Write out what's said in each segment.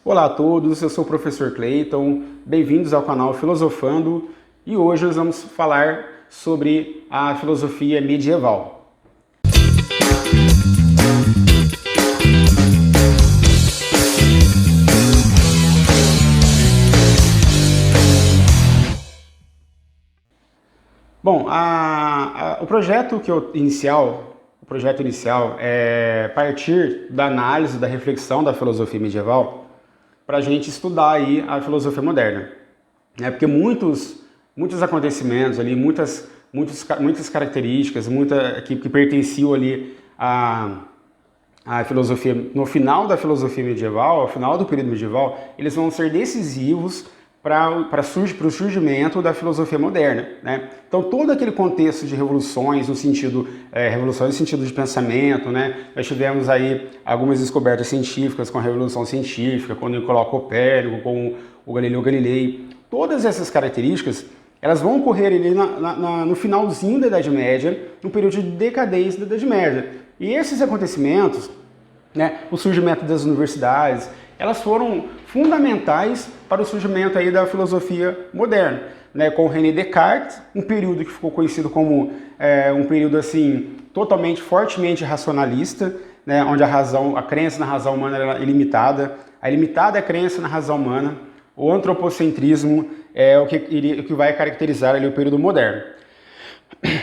Olá a todos, eu sou o professor Cleiton, bem-vindos ao canal Filosofando e hoje nós vamos falar sobre a filosofia medieval. Bom, o projeto inicial é partir da análise, da reflexão da filosofia medieval para a gente estudar aí a filosofia moderna, né? Porque muitos acontecimentos ali, muitas características, que pertenciam ali à filosofia, no final da filosofia medieval, ao final do período medieval, eles vão ser decisivos para o surgimento da filosofia moderna, né? Então todo aquele contexto de revoluções no sentido de pensamento, né? Nós tivemos aí algumas descobertas científicas com a Revolução Científica, quando Nicolau Copérnico, com o Galileu Galilei. Todas essas características elas vão ocorrer ali no finalzinho da Idade Média, no período de decadência da Idade Média. E esses acontecimentos, né, o surgimento das universidades, elas foram fundamentais para o surgimento aí da filosofia moderna, né, com René Descartes, um período que ficou conhecido como um período assim totalmente, fortemente racionalista, né, onde a crença na razão humana era ilimitada, a ilimitada crença na razão humana, o antropocentrismo é o que vai caracterizar ali o período moderno,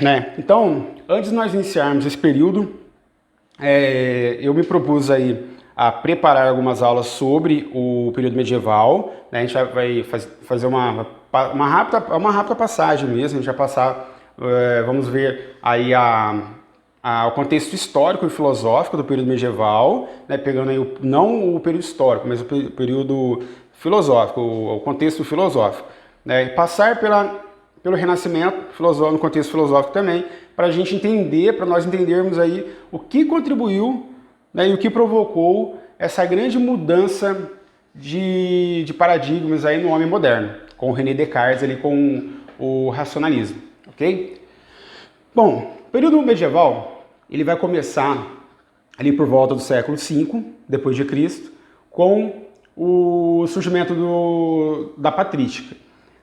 né? Então, antes de nós iniciarmos esse período, eu me propus aí a preparar algumas aulas sobre o período medieval, né? A gente vai fazer uma rápida passagem mesmo, a gente vai passar, vamos ver aí o contexto histórico e filosófico do período medieval, né? Pegando aí não o período histórico, mas o período filosófico, o contexto filosófico, né? Passar pelo Renascimento no contexto filosófico também, para a gente entender, para nós entendermos aí o que contribuiu, né, e o que provocou essa grande mudança de paradigmas aí no homem moderno, com o René Descartes ali, com o racionalismo, ok? Bom, o período medieval ele vai começar ali por volta do século V depois de Cristo, com o surgimento da patrística,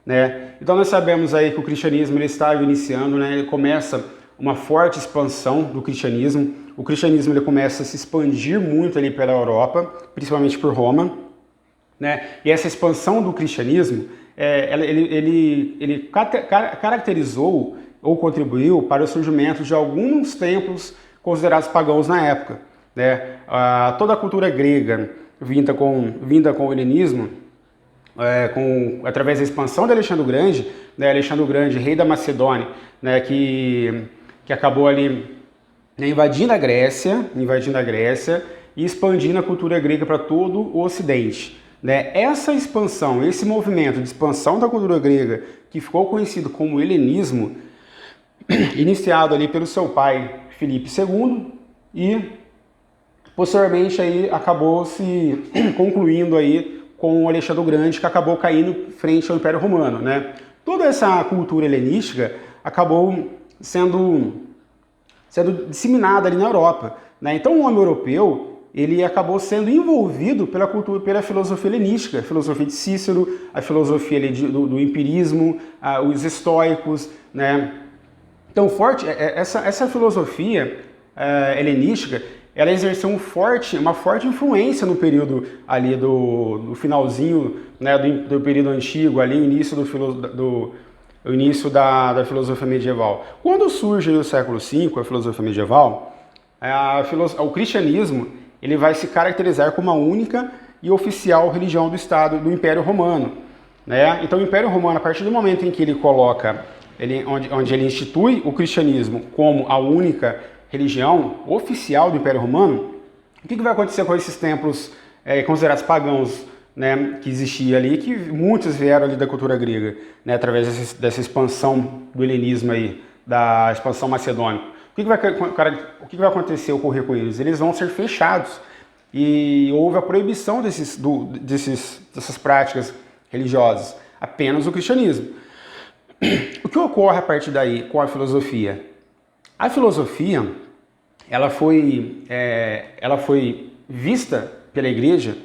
né? Então nós sabemos aí que o cristianismo ele estava iniciando, né? Ele começa uma forte expansão do cristianismo. O cristianismo ele começa a se expandir muito ali pela Europa, principalmente por Roma, né? E essa expansão do cristianismo, ele caracterizou ou contribuiu para o surgimento de alguns templos considerados pagãos na época, né? Toda a cultura grega vinda com o helenismo, através da expansão de Alexandre o Grande, né? Alexandre o Grande, rei da Macedônia, né? que acabou ali, né, invadindo a Grécia e expandindo a cultura grega para todo o Ocidente, né? Essa expansão, esse movimento de expansão da cultura grega, que ficou conhecido como helenismo, iniciado ali pelo seu pai Filipe II e posteriormente aí acabou se concluindo aí com o Alexandre o Grande, que acabou caindo frente ao Império Romano, né? Toda essa cultura helenística acabou sendo disseminada ali na Europa, né? Então o homem europeu ele acabou sendo envolvido pela filosofia helenística, a filosofia de Cícero, a filosofia ali do empirismo, os estoicos, né? Então essa filosofia helenística ela exerceu uma forte influência no período ali do finalzinho, né, do período antigo, ali, o início da filosofia medieval. Quando surge o século V, a filosofia medieval, o cristianismo ele vai se caracterizar como a única e oficial religião do Estado, do Império Romano, né? Então o Império Romano, a partir do momento em que ele coloca, onde ele institui o cristianismo como a única religião oficial do Império Romano, o que vai acontecer com esses templos considerados pagãos, né, que existia ali, que muitos vieram ali da cultura grega, né, através dessa expansão do helenismo aí, da expansão macedônica. O que vai acontecer, ocorrer com eles? Eles vão ser fechados e houve a proibição dessas práticas religiosas, apenas o cristianismo. O que ocorre a partir daí com a filosofia? A filosofia, ela foi vista pela igreja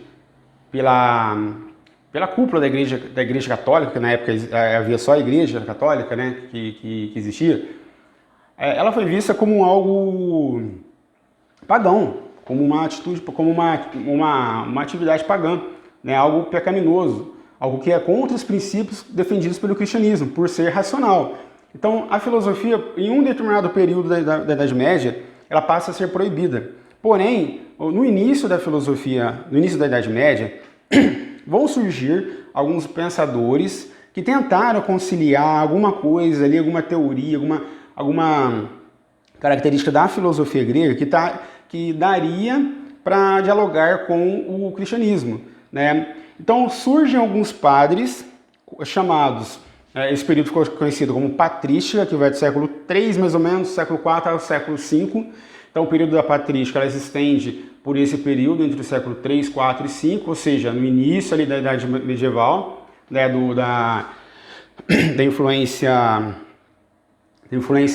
pela cúpula da igreja católica, que na época havia só a igreja católica, né, que existia, ela foi vista como algo pagão, como uma atitude, como uma atividade pagã, né, algo pecaminoso, algo que é contra os princípios defendidos pelo cristianismo, por ser racional. Então, a filosofia, em um determinado período da Idade Média, ela passa a ser proibida. Porém, no início da filosofia, no início da Idade Média, vão surgir alguns pensadores que tentaram conciliar alguma coisa ali, alguma teoria, alguma característica da filosofia grega que daria para dialogar com o cristianismo, né? Então surgem alguns padres chamados, esse período ficou conhecido como patrística, que vai do século III mais ou menos, século IV ao século V. Então o período da patrística ela se estende por esse período entre o século III, IV e V, ou seja, no início ali da Idade Medieval, né, da influência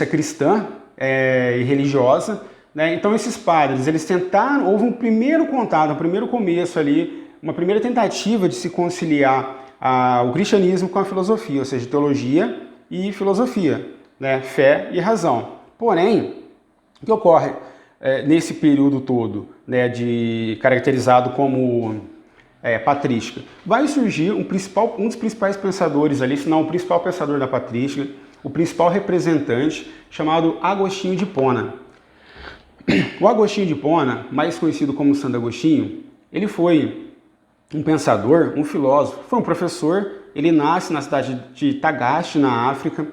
cristã e religiosa, né? Então esses padres, eles tentaram, houve um primeiro contato, um primeiro começo ali, uma primeira tentativa de se conciliar o cristianismo com a filosofia, ou seja, teologia e filosofia, né? Fé e razão. Porém, o que ocorre nesse período todo, né, caracterizado como patrística? Vai surgir um dos principais pensadores ali, se não o principal pensador da patrística, o principal representante, chamado Agostinho de Hipona. O Agostinho de Hipona, mais conhecido como Santo Agostinho, ele foi um pensador, um filósofo, foi um professor. Ele nasce na cidade de Tagaste, na África,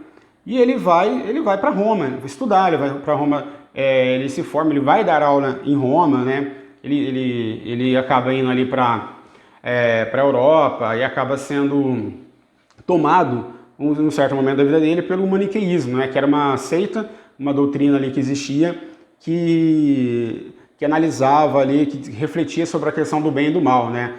e ele vai para Roma estudar, ele vai para Roma, ele se forma, ele vai dar aula em Roma, né? Ele acaba indo ali para a Europa e acaba sendo tomado, num certo momento da vida dele, pelo maniqueísmo, né? Que era uma seita, uma doutrina ali que existia, que analisava ali, que refletia sobre a questão do bem e do mal, né?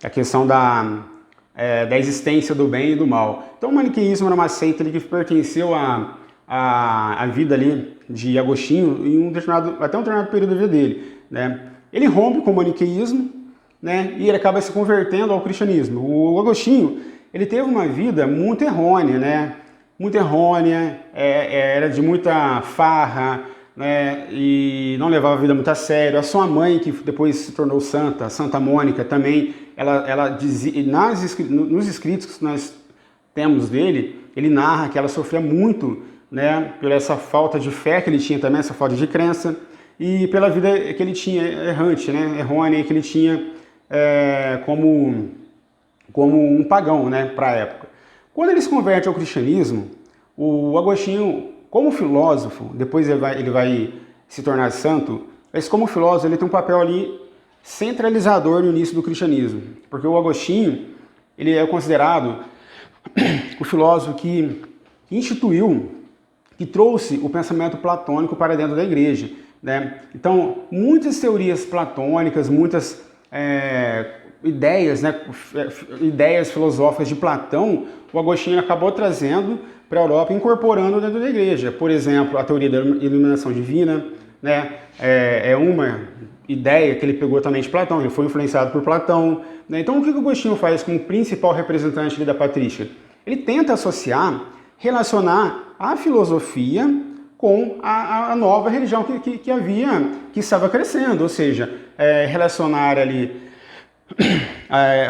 A questão da existência do bem e do mal. Então o maniqueísmo era uma seita ali que pertenceu à vida ali de Agostinho em até um determinado período da vida dele, né? Ele rompe com o maniqueísmo, né? E ele acaba se convertendo ao cristianismo. O Agostinho, ele teve uma vida muito errônea, né? Muito errônea, era de muita farra, né? E não levava a vida muito a sério. A sua mãe, que depois se tornou santa, Santa Mônica, também, ela dizia, nos escritos que nós temos dele, ele narra que ela sofria muito, né, por essa falta de fé que ele tinha também, essa falta de crença, e pela vida que ele tinha errante, né, errônea, que ele tinha como um pagão, né, para a época. Quando ele se converte ao cristianismo, o Agostinho, como filósofo, depois ele vai se tornar santo, mas como filósofo ele tem um papel ali centralizador no início do cristianismo, porque o Agostinho, ele é considerado o filósofo que instituiu, que trouxe o pensamento platônico para dentro da igreja, né? Então, muitas teorias platônicas, muitas ideias, né, ideias filosóficas de Platão, o Agostinho acabou trazendo para a Europa, incorporando dentro da igreja. Por exemplo, a teoria da iluminação divina, né, é uma ideia que ele pegou também de Platão, ele foi influenciado por Platão, né? Então, o que o Agostinho faz como principal representante da patrística? Ele tenta relacionar a filosofia com a nova religião que estava crescendo, ou seja, relacionar ali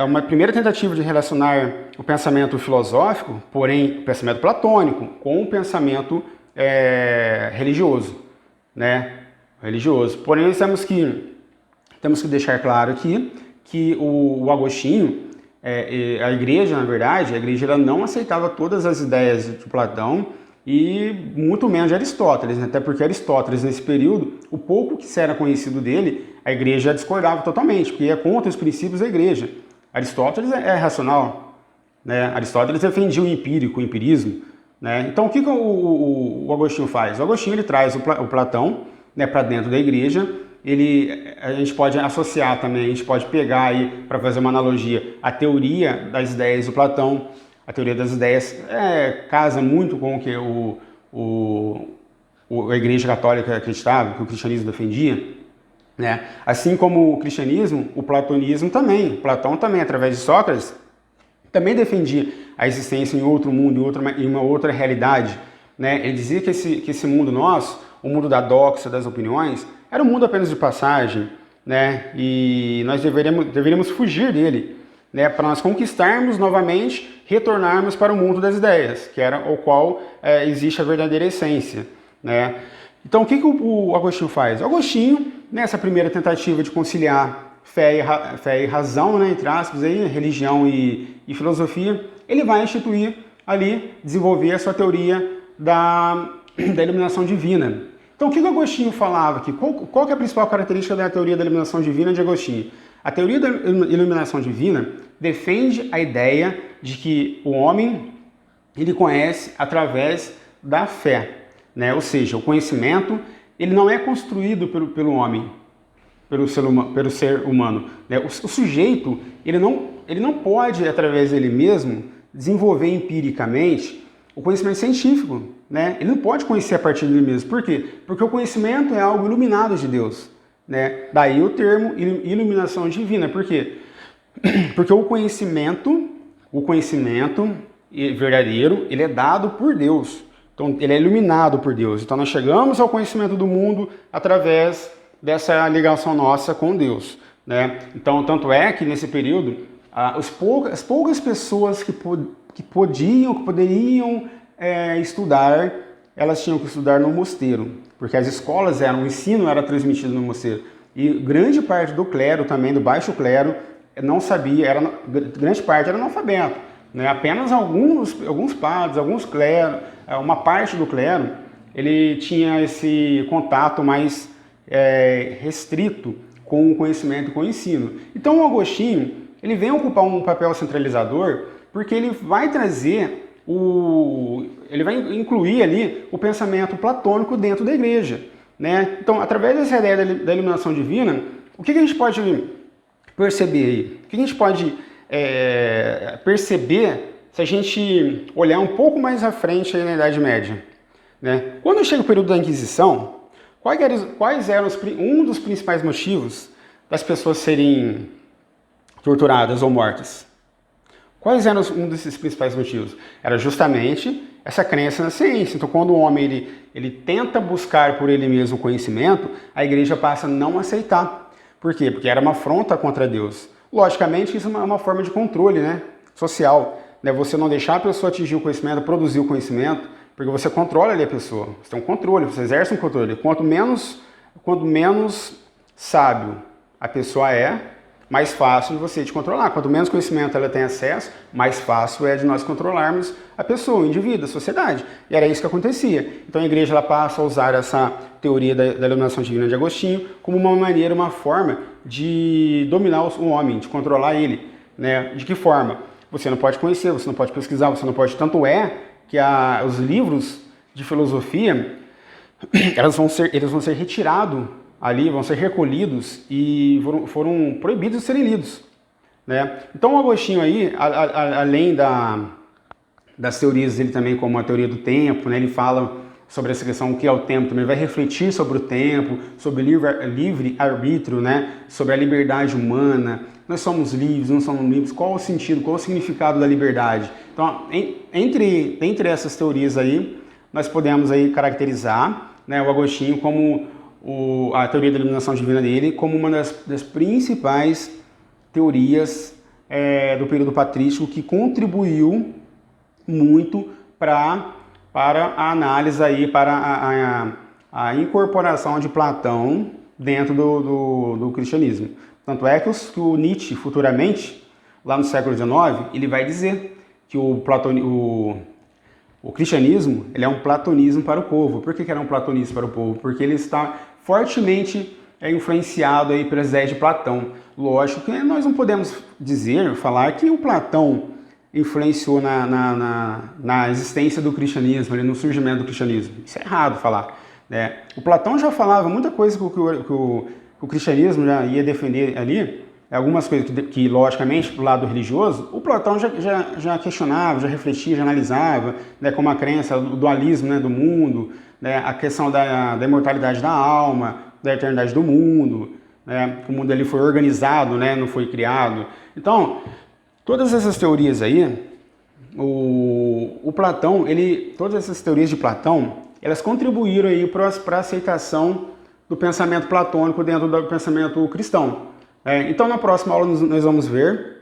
uma primeira tentativa de relacionar o pensamento filosófico, porém o pensamento platônico, com o pensamento religioso, né? Religioso. Porém, nós temos que deixar claro aqui que o Agostinho, a igreja, na verdade, ela não aceitava todas as ideias de Platão e muito menos de Aristóteles, né? Até porque Aristóteles, nesse período, o pouco que era conhecido dele, a igreja discordava totalmente, porque ia contra os princípios da igreja. Aristóteles é racional, né? Aristóteles defendia o empírico, o empirismo, né? Então, o que o Agostinho faz? O Agostinho ele traz o Platão, né, para dentro da igreja. A gente pode associar também, a gente pode pegar aí, para fazer uma analogia, a teoria das ideias do Platão. A teoria das ideias casa muito com o que a igreja católica acreditava, que o cristianismo defendia. né? Assim como o cristianismo, o platonismo também. Platão também, através de Sócrates, também defendia a existência em outro mundo, em uma outra realidade, né? Ele dizia que esse mundo nosso, o mundo da doxa, das opiniões, era um mundo apenas de passagem, né? E nós deveríamos fugir dele, né? Para nós conquistarmos novamente, retornarmos para o mundo das ideias, que era o qual existe a verdadeira essência, né? Então, o que o Agostinho faz? O Agostinho, nessa primeira tentativa de conciliar fé e razão, né, entre aspas, aí, religião e filosofia, ele vai instituir ali, desenvolver a sua teoria da iluminação divina. Então, o que o Agostinho falava aqui? Qual que é a principal característica da teoria da iluminação divina de Agostinho? A teoria da iluminação divina defende a ideia de que o homem ele conhece através da fé, né? Ou seja, o conhecimento ele não é construído pelo homem, pelo ser humano, né? O sujeito ele não pode, através dele mesmo, desenvolver empiricamente o conhecimento científico, né? Ele não pode conhecer a partir dele mesmo. Por quê? Porque o conhecimento é algo iluminado de Deus, né? Daí o termo iluminação divina. Por quê? Porque o conhecimento verdadeiro, ele é dado por Deus. Então, ele é iluminado por Deus. Então, nós chegamos ao conhecimento do mundo através dessa ligação nossa com Deus, né? Então, tanto é que nesse período, as poucas pessoas que poderiam estudar, elas tinham que estudar no mosteiro, porque as escolas o ensino era transmitido no mosteiro. E grande parte do clero também, do baixo clero, não sabia, grande parte era analfabeto, né? Apenas alguns padres, alguns cleros, uma parte do clero, ele tinha esse contato mais restrito com o conhecimento e com o ensino. Então o Agostinho, ele vem ocupar um papel centralizador, porque ele vai trazer ele vai incluir ali o pensamento platônico dentro da igreja, né? Então, através dessa ideia da iluminação divina, o que a gente pode perceber aí? O que a gente pode perceber se a gente olhar um pouco mais à frente aí na Idade Média, né? Quando chega o período da Inquisição, quais eram um dos principais motivos das pessoas serem torturadas ou mortas? Quais eram um desses principais motivos? Era justamente essa crença na ciência. Então, quando o homem ele tenta buscar por ele mesmo conhecimento, a igreja passa a não aceitar. Por quê? Porque era uma afronta contra Deus. Logicamente, isso é uma forma de controle, né, social. Né? Você não deixar a pessoa atingir o conhecimento, produzir o conhecimento, porque você controla ali a pessoa. Você tem um controle, você exerce um controle. Quanto menos sábio a pessoa mais fácil de você controlar. Quanto menos conhecimento ela tem acesso, mais fácil é de nós controlarmos a pessoa, o indivíduo, a sociedade. E era isso que acontecia. Então a igreja ela passa a usar essa teoria da iluminação divina de Agostinho como uma maneira, uma forma de dominar o homem, de controlar ele, né? De que forma? Você não pode conhecer, você não pode pesquisar, você não pode... Tanto é que os livros de filosofia, eles vão ser retirados ali, vão ser recolhidos e foram proibidos de serem lidos, né? Então o Agostinho aí, além das teorias dele também, como a teoria do tempo, né? Ele fala sobre essa questão, o que é o tempo, também ele vai refletir sobre o tempo, sobre livre-arbítrio, né? Sobre a liberdade humana, nós somos livres, não somos livres, qual o sentido, qual o significado da liberdade. Então, entre essas teorias aí, nós podemos aí caracterizar, né, o Agostinho como a teoria da iluminação divina dele como uma das principais teorias do período patrístico, que contribuiu muito para a análise aí, para a incorporação de Platão dentro do cristianismo. Tanto é que o Nietzsche, futuramente, lá no século XIX, ele vai dizer que o cristianismo ele é um platonismo para o povo. Por que era um platonismo para o povo? Porque ele está fortemente influenciado aí pelas ideias de Platão. Lógico que nós não podemos falar que o Platão influenciou na existência do cristianismo, no surgimento do cristianismo. Isso é errado falar, né? O Platão já falava muita coisa que o cristianismo já ia defender ali, algumas coisas que logicamente, do lado religioso, o Platão já questionava, já refletia, já analisava, né, como a crença do dualismo, né, do mundo, né, a questão da imortalidade da alma, da eternidade do mundo, né? Que o mundo ele foi organizado, né? Não foi criado. Então, todas essas teorias aí, o Platão, todas essas teorias de Platão, elas contribuíram aí para a aceitação do pensamento platônico dentro do pensamento cristão. Então, na próxima aula nós vamos ver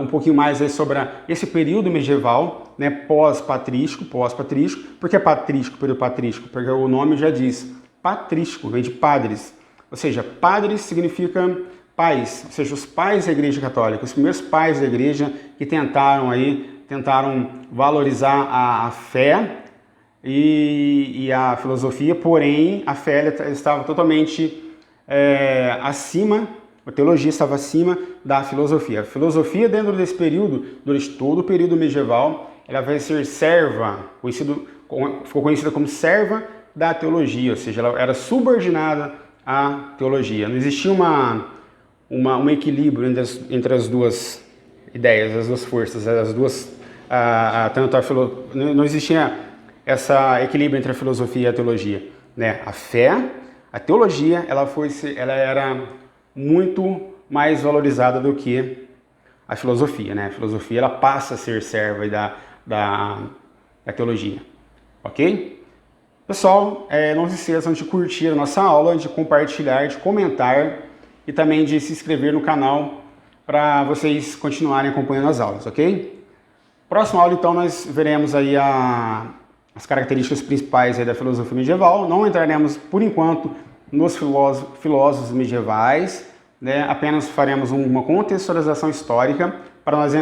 um pouquinho mais aí sobre esse período medieval, né, pós-patrístico. Por que patrístico, período patrístico? Porque o nome já diz, patrístico, vem de padres. Ou seja, padres significa pais, ou seja, os pais da Igreja Católica, os primeiros pais da Igreja que tentaram valorizar a fé e a filosofia, porém a fé estava totalmente acima, a teologia estava acima da filosofia. A filosofia dentro desse período, durante todo o período medieval, ela vai ser serva, ficou conhecida como serva da teologia, ou seja, ela era subordinada à teologia. Não existia um equilíbrio entre as duas ideias, as duas forças, não existia esse equilíbrio entre a filosofia e a teologia, né? A fé, a teologia, ela era muito mais valorizada do que a filosofia, né? A filosofia ela passa a ser serva da teologia, ok? Pessoal, não se esqueçam de curtir a nossa aula, de compartilhar, de comentar e também de se inscrever no canal para vocês continuarem acompanhando as aulas, ok? Próxima aula, então, nós veremos aí as características principais aí da filosofia medieval. Não entraremos, por enquanto, nos filósofos medievais, né? Apenas faremos uma contextualização histórica para nós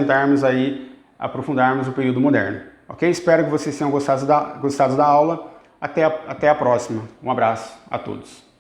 aprofundarmos o período moderno, ok? Espero que vocês tenham gostado da aula. Até a próxima. Um abraço a todos.